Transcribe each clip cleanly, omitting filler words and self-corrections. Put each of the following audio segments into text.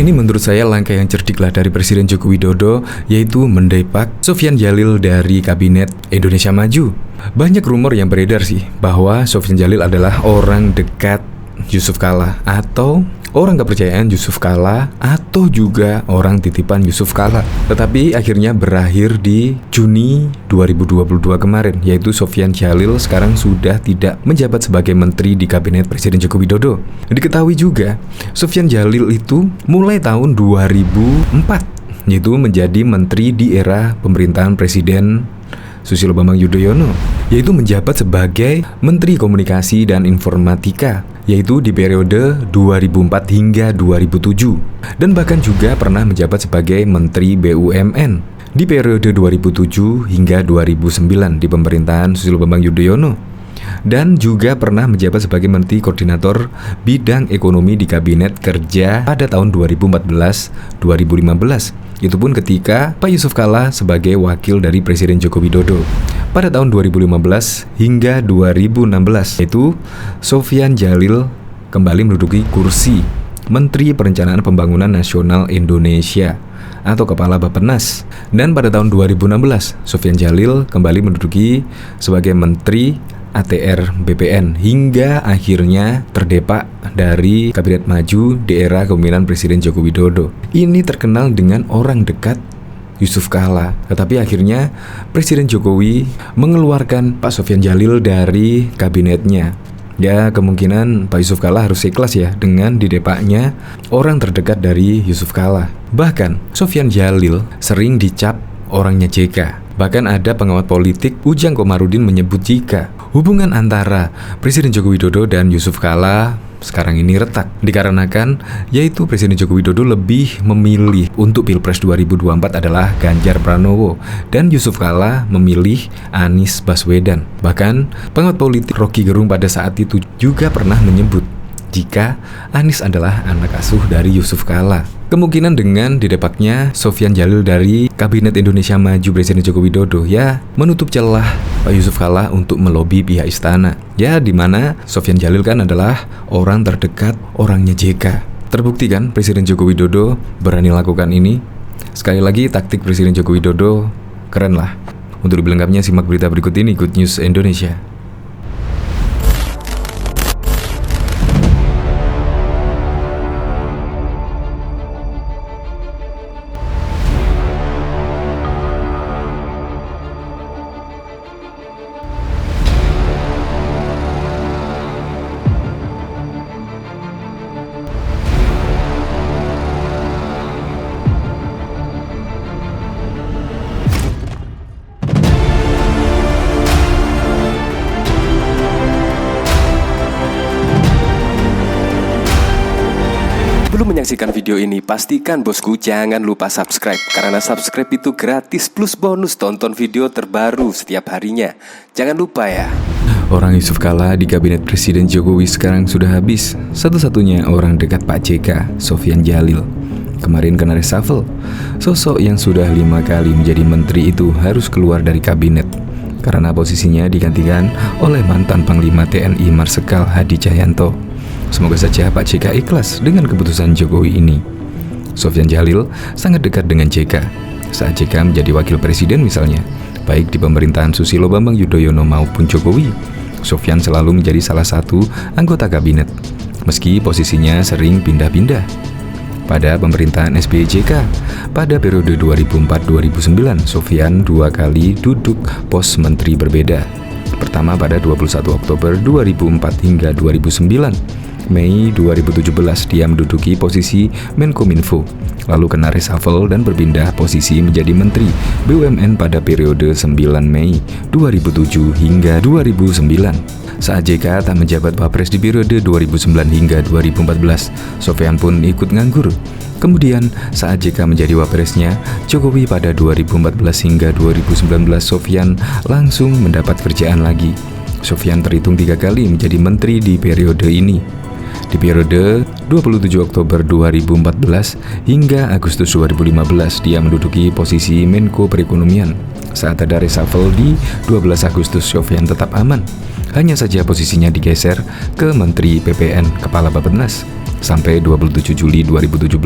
Ini menurut saya langkah yang cerdik lah dari Presiden Joko Widodo, yaitu mendepak Sofyan Djalil dari Kabinet Indonesia Maju. Banyak rumor yang beredar sih bahwa Sofyan Djalil adalah orang dekat Yusuf Kalla, atau orang kepercayaan Yusuf Kalla, atau juga orang titipan Yusuf Kalla. Tetapi akhirnya berakhir di Juni 2022 kemarin, yaitu Sofyan Djalil sekarang sudah tidak menjabat sebagai menteri di Kabinet Presiden Joko Widodo. Diketahui juga Sofyan Djalil itu mulai tahun 2004 yaitu menjadi menteri di era pemerintahan Presiden Susilo Bambang Yudhoyono, yaitu menjabat sebagai Menteri Komunikasi dan Informatika, yaitu di periode 2004 hingga 2007, dan bahkan juga pernah menjabat sebagai Menteri BUMN di periode 2007 hingga 2009 di pemerintahan Susilo Bambang Yudhoyono, dan juga pernah menjabat sebagai Menteri Koordinator Bidang Ekonomi di Kabinet Kerja pada tahun 2014-2015. Itu pun ketika Pak Yusuf Kalla sebagai wakil dari Presiden Joko Widodo. Pada tahun 2015 hingga 2016, yaitu Sofyan Djalil kembali menduduki kursi Menteri Perencanaan Pembangunan Nasional Indonesia atau Kepala Bappenas. Dan pada tahun 2016, Sofyan Djalil kembali menduduki sebagai Menteri ATR BPN hingga akhirnya terdepak dari Kabinet Maju di era kepemimpinan Presiden Joko Widodo. Ini terkenal dengan orang dekat Yusuf Kalla, tetapi akhirnya Presiden Jokowi mengeluarkan Pak Sofyan Djalil dari kabinetnya. Ya, kemungkinan Pak Yusuf Kalla harus ikhlas ya dengan didepaknya orang terdekat dari Yusuf Kalla. Bahkan Sofyan Djalil sering dicap orangnya JK. Bahkan ada pengamat politik Ujang Komarudin menyebut jika hubungan antara Presiden Joko Widodo dan Yusuf Kalla sekarang ini retak, dikarenakan yaitu Presiden Joko Widodo lebih memilih untuk Pilpres 2024 adalah Ganjar Pranowo, dan Yusuf Kalla memilih Anies Baswedan. Bahkan pengamat politik Rocky Gerung pada saat itu juga pernah menyebut jika Anies adalah anak asuh dari Yusuf Kalla. Kemungkinan dengan didepaknya Sofyan Djalil dari Kabinet Indonesia Maju Presiden Joko Widodo ya menutup celah Pak Yusuf Kalla untuk melobi pihak istana. Ya, dimana Sofyan Djalil kan adalah orang terdekat orangnya JK. Terbukti kan Presiden Joko Widodo berani lakukan ini. Sekali lagi taktik Presiden Joko Widodo keren lah. Untuk lebih lengkapnya simak berita berikut ini, Good News Indonesia. Sebelum menyaksikan video ini, pastikan bosku jangan lupa subscribe, karena subscribe itu gratis plus bonus tonton video terbaru setiap harinya. Jangan lupa ya. Orang Yusuf Kalla di Kabinet Presiden Jokowi sekarang sudah habis. Satu-satunya orang dekat Pak JK, Sofyan Djalil, kemarin kena reshuffle. Sosok yang sudah 5 kali menjadi menteri itu harus keluar dari kabinet karena posisinya digantikan oleh mantan Panglima TNI Marsikal Hadi Cahyanto. Semoga saja Pak JK ikhlas dengan keputusan Jokowi ini. Sofyan Djalil sangat dekat dengan JK saat JK menjadi wakil presiden misalnya, baik di pemerintahan Susilo Bambang Yudhoyono maupun Jokowi. Sofyan selalu menjadi salah satu anggota kabinet, meski posisinya sering pindah-pindah. Pada pemerintahan SBY JK, pada periode 2004-2009, Sofyan 2 kali duduk pos menteri berbeda. Pertama pada 21 Oktober 2004 hingga 2009. Mei 2017 dia menduduki posisi Menkominfo, lalu kena reshuffle dan berpindah posisi menjadi Menteri BUMN pada periode 9 Mei 2007 hingga 2009. Saat JK tak menjabat Wapres di periode 2009 hingga 2014, Sofyan pun ikut nganggur. Kemudian saat JK menjadi Wapresnya Jokowi pada 2014 hingga 2019, Sofyan langsung mendapat kerjaan lagi. Sofyan terhitung 3 kali menjadi menteri di periode ini. Di periode 27 Oktober 2014 hingga Agustus 2015, dia menduduki posisi Menko Perekonomian. Saat ada reshuffle di 12 Agustus, Sofyan tetap aman. Hanya saja posisinya digeser ke Menteri PPN, Kepala Bappenas. sampai 27 Juli 2017.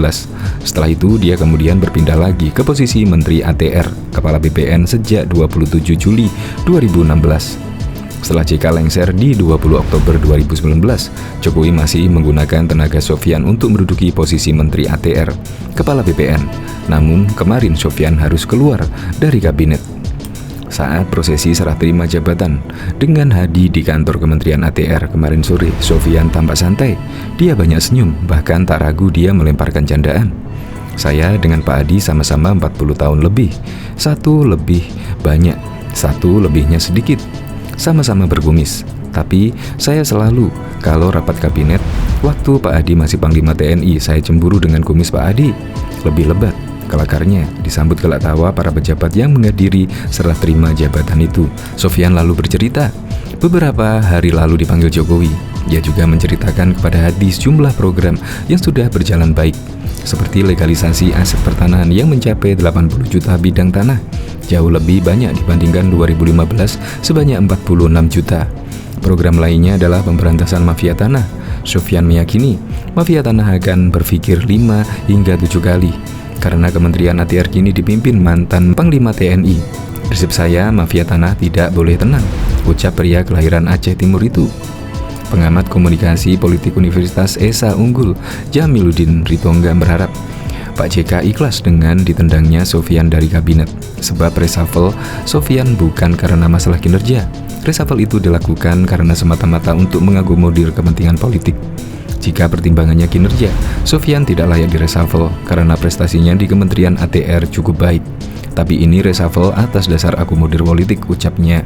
Setelah itu dia kemudian berpindah lagi ke posisi Menteri ATR, Kepala BPN sejak 27 Juli 2016. Setelah JK lengser di 20 Oktober 2019, Jokowi masih menggunakan tenaga Sofyan untuk menduduki posisi Menteri ATR, Kepala BPN. Namun kemarin Sofyan harus keluar dari kabinet. Saat prosesi serah terima jabatan dengan Hadi di kantor Kementerian ATR kemarin sore, Sofyan tampak santai. Dia banyak senyum, bahkan tak ragu dia melemparkan candaan. Saya dengan Pak Hadi sama-sama 40 tahun lebih. Satu lebih banyak, satu lebihnya sedikit. Sama-sama berkumis. Tapi saya selalu, kalau rapat kabinet, waktu Pak Hadi masih Panglima TNI, saya cemburu dengan kumis Pak Hadi. Lebih lebat. Kelakarnya disambut gelak tawa para pejabat yang menghadiri serah terima jabatan itu. Sofyan lalu bercerita, beberapa hari lalu dipanggil Jokowi. Ia juga menceritakan kepada Hadi sejumlah program yang sudah berjalan baik, seperti legalisasi aset pertanahan yang mencapai 80 juta bidang tanah, jauh lebih banyak dibandingkan 2015 sebanyak 46 juta. Program lainnya adalah pemberantasan mafia tanah. Sofyan meyakini mafia tanah akan berpikir 5 hingga 7 kali. Karena Kementerian ATR kini dipimpin mantan Panglima TNI. Prinsip saya, mafia tanah tidak boleh tenang, ucap pria kelahiran Aceh Timur itu. Pengamat komunikasi politik Universitas Esa Unggul, Jamiluddin Ritonga berharap Pak JK ikhlas dengan ditendangnya Sofyan dari kabinet. Sebab reshuffle Sofyan bukan karena masalah kinerja. Reshuffle itu dilakukan karena semata-mata untuk mengakomodir kepentingan politik. Jika pertimbangannya kinerja, Sofyan tidak layak direshuffle karena prestasinya di Kementerian ATR cukup baik. Tapi ini reshuffle atas dasar akomodir politik, ucapnya.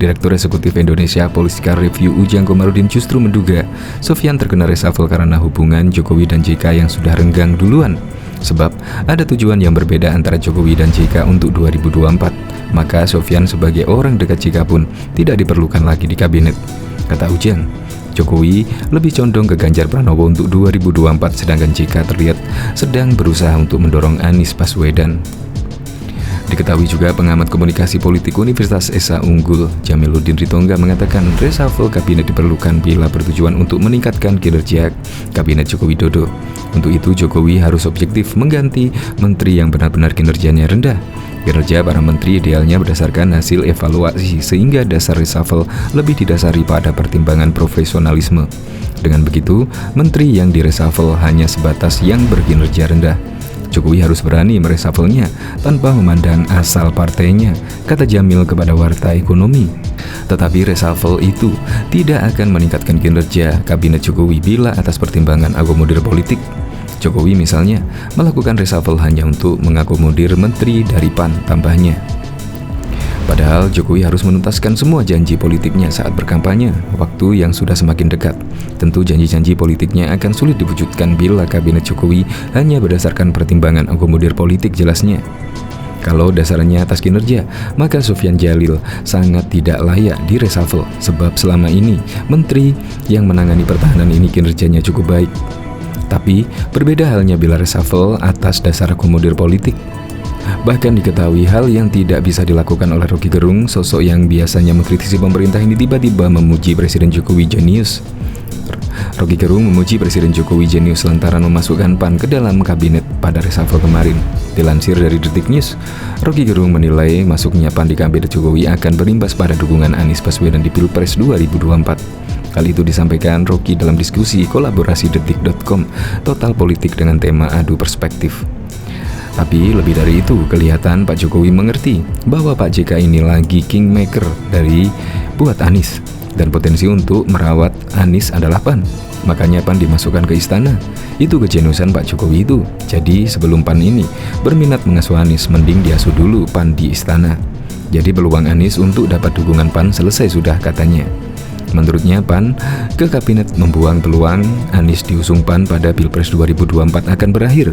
Direktur Eksekutif Indonesia Political Review Ujang Komarudin justru menduga Sofyan terkena reshuffle karena hubungan Jokowi dan JK yang sudah renggang duluan. Sebab ada tujuan yang berbeda antara Jokowi dan JK untuk 2024. Maka Sofyan sebagai orang dekat JK pun tidak diperlukan lagi di kabinet, kata Ujang. Jokowi lebih condong ke Ganjar Pranowo untuk 2024, sedangkan JK terlihat sedang berusaha untuk mendorong Anies Baswedan. Diketahui juga pengamat komunikasi politik Universitas Esa Unggul, Jamiluddin Ritonga mengatakan reshuffle kabinet diperlukan bila bertujuan untuk meningkatkan kinerja kabinet Joko Widodo. Untuk itu Jokowi harus objektif mengganti menteri yang benar-benar kinerjanya rendah. Kinerja para menteri idealnya berdasarkan hasil evaluasi, sehingga dasar reshuffle lebih didasari pada pertimbangan profesionalisme. Dengan begitu, menteri yang direshuffle hanya sebatas yang berkinerja rendah. Jokowi harus berani mereshuffle-nya tanpa memandang asal partainya, kata Jamil kepada Warta Ekonomi. Tetapi reshuffle itu tidak akan meningkatkan kinerja kabinet Jokowi bila atas pertimbangan akomodir politik. Jokowi misalnya melakukan reshuffle hanya untuk mengakomodir menteri dari PAN, tambahnya. Padahal Jokowi harus menuntaskan semua janji politiknya saat berkampanye, waktu yang sudah semakin dekat. Tentu janji-janji politiknya akan sulit diwujudkan bila kabinet Jokowi hanya berdasarkan pertimbangan akomodir politik, jelasnya. Kalau dasarnya atas kinerja, maka Sofyan Djalil sangat tidak layak di reshuffle, sebab selama ini menteri yang menangani pertahanan ini kinerjanya cukup baik. Tapi berbeda halnya bila reshuffle atas dasar akomodir politik. Bahkan diketahui hal yang tidak bisa dilakukan oleh Rocky Gerung, sosok yang biasanya mengkritisi pemerintah ini tiba-tiba memuji Presiden Jokowi jenius. Rocky Gerung memuji Presiden Jokowi jenius lantaran memasukkan PAN ke dalam kabinet pada reshuffle kemarin. Dilansir dari Detik News, Rocky Gerung menilai masuknya PAN di kabinet Jokowi akan berimbas pada dukungan Anies Baswedan di Pilpres 2024. Hal itu disampaikan Rocky dalam diskusi kolaborasi Detik.com Total Politik dengan tema Adu Perspektif. Tapi lebih dari itu, kelihatan Pak Jokowi mengerti bahwa Pak JK ini lagi kingmaker dari buat Anies, dan potensi untuk merawat Anies adalah PAN. Makanya PAN dimasukkan ke istana. Itu kejeniusan Pak Jokowi itu. Jadi sebelum PAN ini berminat mengasuh Anies, mending diasuh dulu PAN di istana. Jadi peluang Anies untuk dapat dukungan PAN selesai sudah, katanya. Menurutnya PAN ke kabinet membuang peluang Anies diusung PAN pada Pilpres 2024 akan berakhir.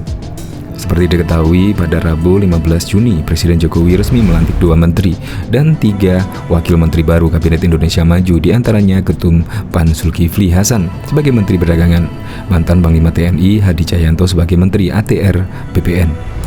Seperti diketahui, pada Rabu 15 Juni, Presiden Jokowi resmi melantik 2 menteri dan 3 wakil menteri baru Kabinet Indonesia Maju, diantaranya Ketum PAN Zulkifli Hasan sebagai Menteri Perdagangan, mantan Panglima TNI Hadi Cahyanto sebagai Menteri ATR BPN.